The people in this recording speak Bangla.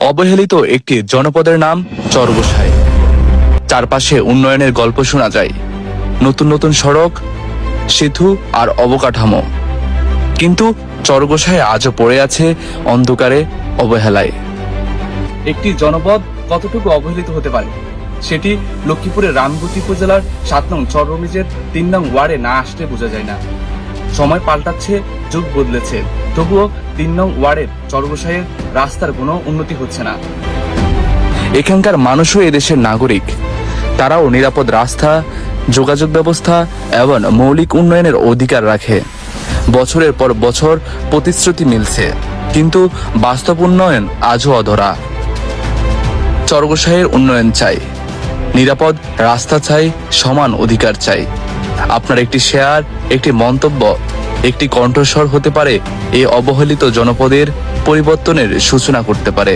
অবহেলিত একটি জনপদের নাম চরগোসাই। চারপাশে উন্নয়নের গল্প শোনা যায়, নতুন নতুন সড়ক, সেতু আর অবকাঠামো। কিন্তু চরগোসাই আজও পড়ে আছে অন্ধকারে, অবহেলায়। একটি জনপদ কতটুকু অবহেলিত হতে পারে সেটি লক্ষ্মীপুরের রামগতি উপজেলার 7 নং চররমিজের 3 নং ওয়ার্ডে না আসলে বোঝা যায় না। সময় পাল্টাচ্ছে, যুগ বদলেছে, তবুও 3 নং ওয়ার্ডের চরগোসাইয়ের রাস্তার কোনো উন্নতি হচ্ছে না। এখানকার মানুষও এদেশের নাগরিক, তারাও নিরাপদ রাস্তা, যোগাযোগ ব্যবস্থা এবং মৌলিক উন্নয়নের অধিকার রাখে। বছরের পর বছর প্রতিশ্রুতি মিলছে, কিন্তু বাস্তব উন্নয়ন আজও অধরা। চরগোসাইয়ের উন্নয়ন চাই, নিরাপদ রাস্তা চাই, সমান অধিকার চাই। আপনার একটি শেয়ার, একটি মন্তব্য, একটি কণ্ঠস্বর হতে পারে এই অবহেলিত জনপদের পরিবর্তনের সূচনা করতে পারে।